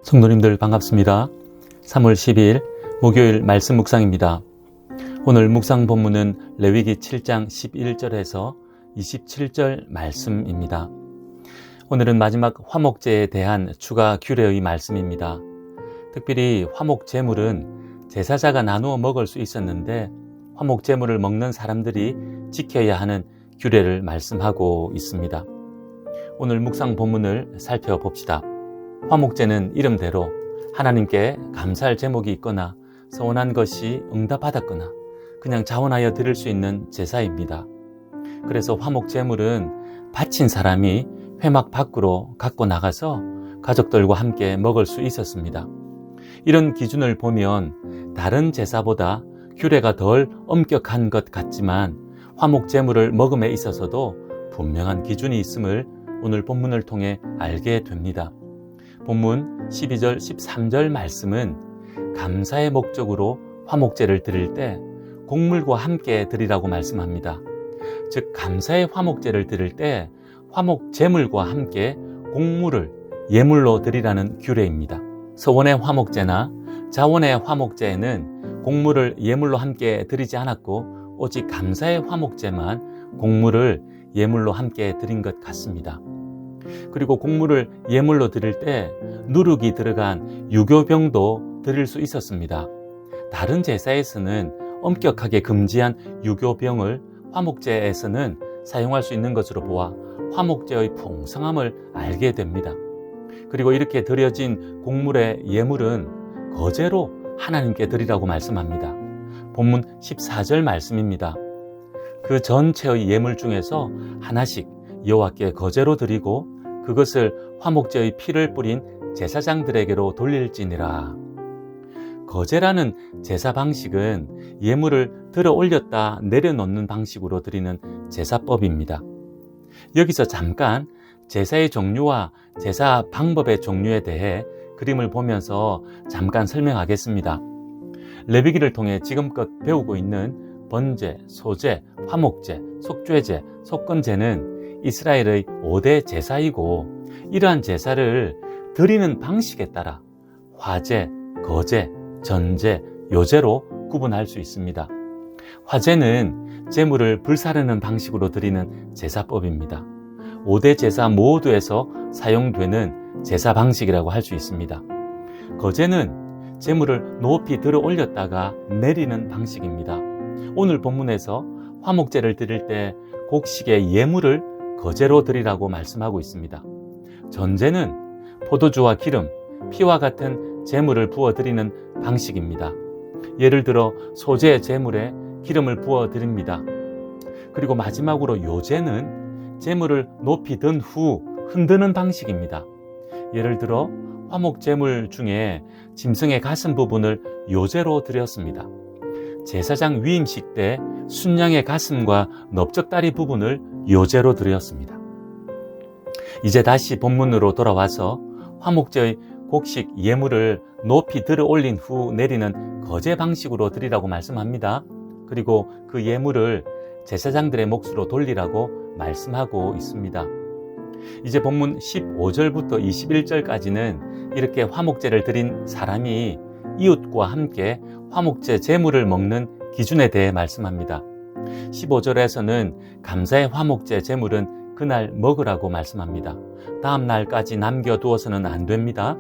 성도님들 반갑습니다. 3월 12일 목요일 말씀 묵상입니다. 오늘 묵상 본문은 레위기 7장 11절에서 27절 말씀입니다. 오늘은 마지막 화목제에 대한 추가 규례의 말씀입니다. 특별히 화목 제물은 제사자가 나누어 먹을 수 있었는데 화목 제물을 먹는 사람들이 지켜야 하는 규례를 말씀하고 있습니다. 오늘 묵상 본문을 살펴봅시다. 화목제는 이름대로 하나님께 감사할 제목이 있거나 서원한 것이 응답받았거나 그냥 자원하여 드릴 수 있는 제사입니다. 그래서 화목제물은 바친 사람이 회막 밖으로 갖고 나가서 가족들과 함께 먹을 수 있었습니다. 이런 기준을 보면 다른 제사보다 규례가 덜 엄격한 것 같지만 화목제물을 먹음에 있어서도 분명한 기준이 있음을 오늘 본문을 통해 알게 됩니다. 본문 12절, 13절 말씀은 감사의 목적으로 화목제를 드릴 때 곡물과 함께 드리라고 말씀합니다. 즉 감사의 화목제를 드릴 때 화목제물과 함께 곡물을 예물로 드리라는 규례입니다. 서원의 화목제나 자원의 화목제에는 곡물을 예물로 함께 드리지 않았고 오직 감사의 화목제만 곡물을 예물로 함께 드린 것 같습니다. 그리고 곡물을 예물로 드릴 때 누룩이 들어간 유교병도 드릴 수 있었습니다. 다른 제사에서는 엄격하게 금지한 유교병을 화목제에서는 사용할 수 있는 것으로 보아 화목제의 풍성함을 알게 됩니다. 그리고 이렇게 드려진 곡물의 예물은 거제로 하나님께 드리라고 말씀합니다. 본문 14절 말씀입니다. 그 전체의 예물 중에서 하나씩 여호와께 거제로 드리고 그것을 화목제의 피를 뿌린 제사장들에게로 돌릴지니라. 거제라는 제사 방식은 예물을 들어 올렸다 내려놓는 방식으로 드리는 제사법입니다. 여기서 잠깐 제사의 종류와 제사 방법의 종류에 대해 그림을 보면서 잠깐 설명하겠습니다. 레위기를 통해 지금껏 배우고 있는 번제, 소제, 화목제, 속죄제, 속건제는 이스라엘의 5대 제사이고 이러한 제사를 드리는 방식에 따라 화제, 거제, 전제, 요제로 구분할 수 있습니다. 화제는 제물을 불사르는 방식으로 드리는 제사법입니다. 5대 제사 모두에서 사용되는 제사 방식이라고 할 수 있습니다. 거제는 제물을 높이 들어 올렸다가 내리는 방식입니다. 오늘 본문에서 화목제를 드릴 때 곡식의 예물을 거제로 드리라고 말씀하고 있습니다. 전제는 포도주와 기름, 피와 같은 제물을 부어 드리는 방식입니다. 예를 들어 소제 제물에 기름을 부어 드립니다. 그리고 마지막으로 요제는 제물을 높이 든 후 흔드는 방식입니다. 예를 들어 화목 제물 중에 짐승의 가슴 부분을 요제로 드렸습니다. 제사장 위임식 때 순양의 가슴과 넓적다리 부분을 요제로 드렸습니다. 이제 다시 본문으로 돌아와서 화목제의 곡식 예물을 높이 들어 올린 후 내리는 거제 방식으로 드리라고 말씀합니다. 그리고 그 예물을 제사장들의 몫으로 돌리라고 말씀하고 있습니다. 이제 본문 15절부터 21절까지는 이렇게 화목제를 드린 사람이 이웃과 함께 화목제 제물을 먹는 기준에 대해 말씀합니다. 15절에서는 감사의 화목제 제물은 그날 먹으라고 말씀합니다. 다음 날까지 남겨두어서는 안 됩니다.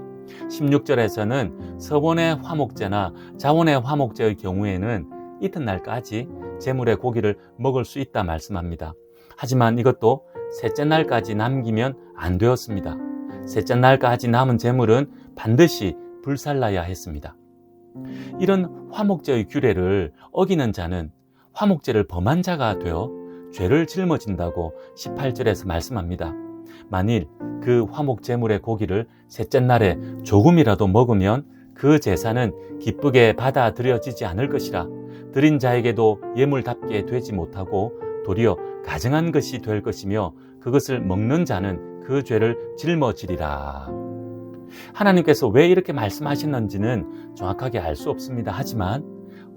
16절에서는 서원의 화목제나 자원의 화목제의 경우에는 이튿날까지 제물의 고기를 먹을 수 있다 말씀합니다. 하지만 이것도 셋째 날까지 남기면 안 되었습니다. 셋째 날까지 남은 제물은 반드시 불살라야 했습니다. 이런 화목제의 규례를 어기는 자는 화목제를 범한 자가 되어 죄를 짊어진다고 18절에서 말씀합니다. 만일 그 화목 제물의 고기를 셋째 날에 조금이라도 먹으면 그 제사는 기쁘게 받아들여지지 않을 것이라 드린 자에게도 예물답게 되지 못하고 도리어 가증한 것이 될 것이며 그것을 먹는 자는 그 죄를 짊어지리라. 하나님께서 왜 이렇게 말씀하셨는지는 정확하게 알 수 없습니다. 하지만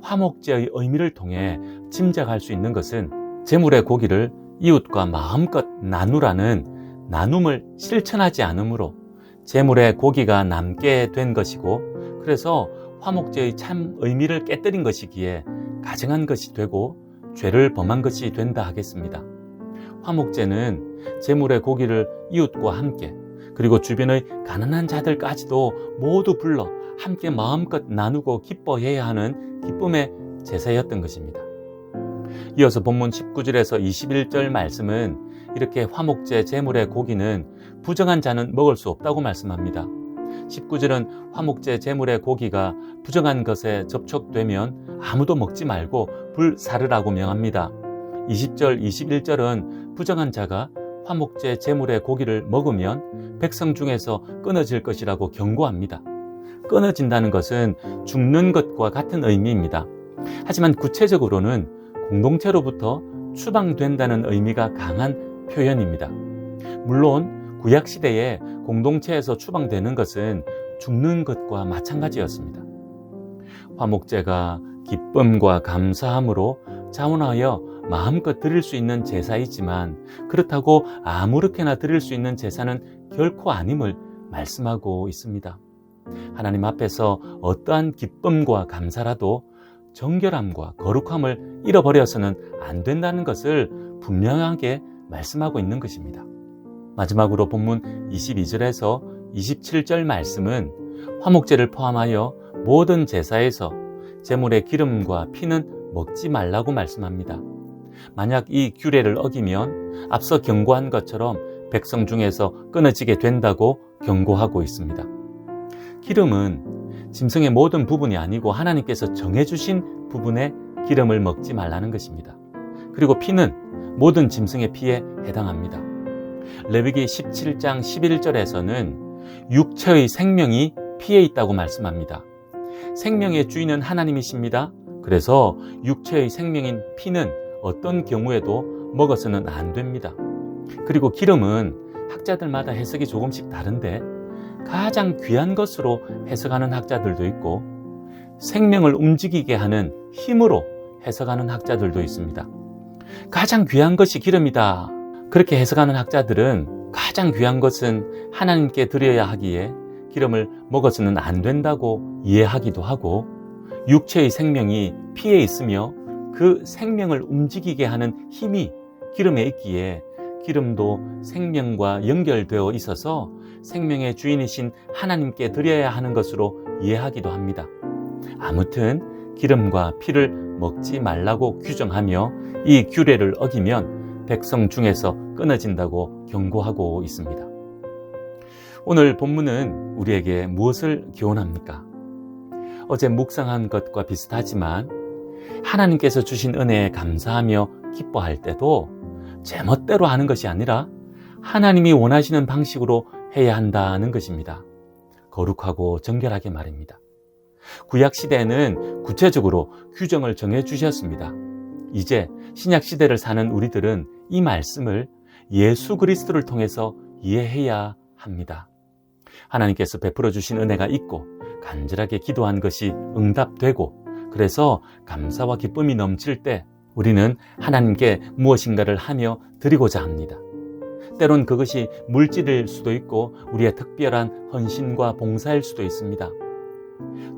화목제의 의미를 통해 짐작할 수 있는 것은 제물의 고기를 이웃과 마음껏 나누라는 나눔을 실천하지 않으므로 제물의 고기가 남게 된 것이고, 그래서 화목제의 참 의미를 깨뜨린 것이기에 가증한 것이 되고 죄를 범한 것이 된다 하겠습니다. 화목제는 제물의 고기를 이웃과 함께, 그리고 주변의 가난한 자들까지도 모두 불러 함께 마음껏 나누고 기뻐해야 하는 기쁨의 제사였던 것입니다. 이어서 본문 19절에서 21절 말씀은 이렇게 화목제 제물의 고기는 부정한 자는 먹을 수 없다고 말씀합니다. 19절은 화목제 제물의 고기가 부정한 것에 접촉되면 아무도 먹지 말고 불사르라고 명합니다. 20절, 21절은 부정한 자가 화목제 제물의 고기를 먹으면 백성 중에서 끊어질 것이라고 경고합니다. 끊어진다는 것은 죽는 것과 같은 의미입니다. 하지만 구체적으로는 공동체로부터 추방된다는 의미가 강한 표현입니다. 물론 구약시대에 공동체에서 추방되는 것은 죽는 것과 마찬가지였습니다. 화목제가 기쁨과 감사함으로 자원하여 마음껏 드릴 수 있는 제사이지만, 그렇다고 아무렇게나 드릴 수 있는 제사는 결코 아님을 말씀하고 있습니다. 하나님 앞에서 어떠한 기쁨과 감사라도 정결함과 거룩함을 잃어버려서는 안 된다는 것을 분명하게 말씀하고 있는 것입니다. 마지막으로 본문 22절에서 27절 말씀은 화목제를 포함하여 모든 제사에서 제물의 기름과 피는 먹지 말라고 말씀합니다. 만약 이 규례를 어기면 앞서 경고한 것처럼 백성 중에서 끊어지게 된다고 경고하고 있습니다. 기름은 짐승의 모든 부분이 아니고 하나님께서 정해주신 부분의 기름을 먹지 말라는 것입니다. 그리고 피는 모든 짐승의 피에 해당합니다. 레위기 17장 11절에서는 육체의 생명이 피에 있다고 말씀합니다. 생명의 주인은 하나님이십니다. 그래서 육체의 생명인 피는 어떤 경우에도 먹어서는 안 됩니다. 그리고 기름은 학자들마다 해석이 조금씩 다른데 가장 귀한 것으로 해석하는 학자들도 있고 생명을 움직이게 하는 힘으로 해석하는 학자들도 있습니다. 가장 귀한 것이 기름이다, 그렇게 해석하는 학자들은 가장 귀한 것은 하나님께 드려야 하기에 기름을 먹어서는 안 된다고 이해하기도 하고, 육체의 생명이 피에 있으며 그 생명을 움직이게 하는 힘이 기름에 있기에 기름도 생명과 연결되어 있어서 생명의 주인이신 하나님께 드려야 하는 것으로 이해하기도 합니다. 아무튼 기름과 피를 먹지 말라고 규정하며 이 규례를 어기면 백성 중에서 끊어진다고 경고하고 있습니다. 오늘 본문은 우리에게 무엇을 교훈합니까? 어제 묵상한 것과 비슷하지만 하나님께서 주신 은혜에 감사하며 기뻐할 때도 제멋대로 하는 것이 아니라 하나님이 원하시는 방식으로 해야 한다는 것입니다. 거룩하고 정결하게 말입니다. 구약시대에는 구체적으로 규정을 정해주셨습니다. 이제 신약시대를 사는 우리들은 이 말씀을 예수 그리스도를 통해서 이해해야 합니다. 하나님께서 베풀어 주신 은혜가 있고 간절하게 기도한 것이 응답되고, 그래서 감사와 기쁨이 넘칠 때 우리는 하나님께 무엇인가를 하며 드리고자 합니다. 때론 그것이 물질일 수도 있고 우리의 특별한 헌신과 봉사일 수도 있습니다.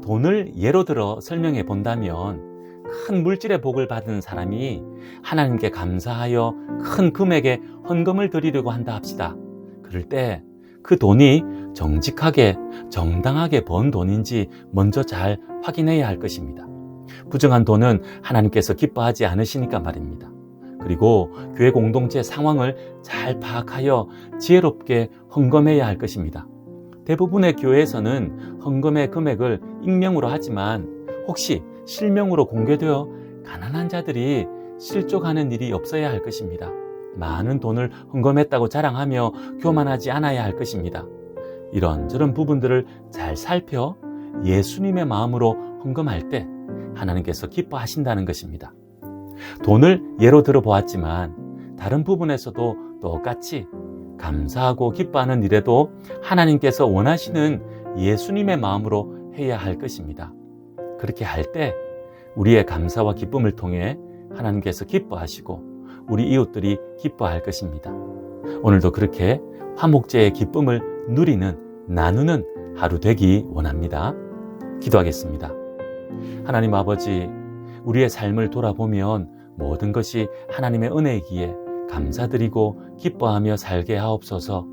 돈을 예로 들어 설명해 본다면, 큰 물질의 복을 받은 사람이 하나님께 감사하여 큰 금액의 헌금을 드리려고 한다 합시다. 그럴 때 그 돈이 정직하게 정당하게 번 돈인지 먼저 잘 확인해야 할 것입니다. 부정한 돈은 하나님께서 기뻐하지 않으시니까 말입니다. 그리고 교회 공동체 상황을 잘 파악하여 지혜롭게 헌금해야 할 것입니다. 대부분의 교회에서는 헌금의 금액을 익명으로 하지만 혹시 실명으로 공개되어 가난한 자들이 실족하는 일이 없어야 할 것입니다. 많은 돈을 헌금했다고 자랑하며 교만하지 않아야 할 것입니다. 이런저런 부분들을 잘 살펴 예수님의 마음으로 헌금할 때 하나님께서 기뻐하신다는 것입니다. 돈을 예로 들어 보았지만 다른 부분에서도 똑같이 감사하고 기뻐하는 일에도 하나님께서 원하시는 예수님의 마음으로 해야 할 것입니다. 그렇게 할 때 우리의 감사와 기쁨을 통해 하나님께서 기뻐하시고 우리 이웃들이 기뻐할 것입니다. 오늘도 그렇게 화목제의 기쁨을 누리는 나누는 하루 되기 원합니다. 기도하겠습니다. 하나님 아버지, 우리의 삶을 돌아보면 모든 것이 하나님의 은혜이기에 감사드리고 기뻐하며 살게 하옵소서.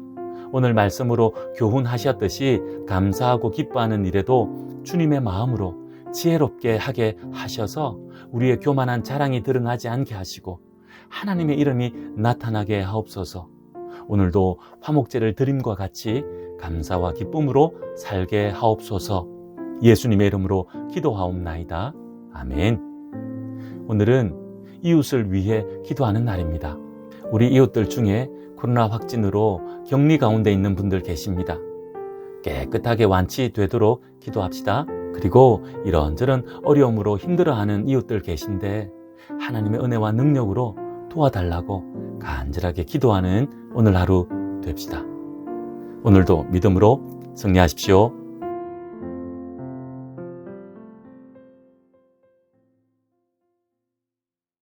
오늘 말씀으로 교훈하셨듯이 감사하고 기뻐하는 일에도 주님의 마음으로 지혜롭게 하게 하셔서 우리의 교만한 자랑이 드러나지 않게 하시고 하나님의 이름이 나타나게 하옵소서. 오늘도 화목제를 드림과 같이 감사와 기쁨으로 살게 하옵소서. 예수님의 이름으로 기도하옵나이다. 아멘. 오늘은 이웃을 위해 기도하는 날입니다. 우리 이웃들 중에 코로나 확진으로 격리 가운데 있는 분들 계십니다. 깨끗하게 완치되도록 기도합시다. 그리고 이런저런 어려움으로 힘들어하는 이웃들 계신데 하나님의 은혜와 능력으로 도와달라고 간절하게 기도하는 오늘 하루 됩시다. 오늘도 믿음으로 승리하십시오.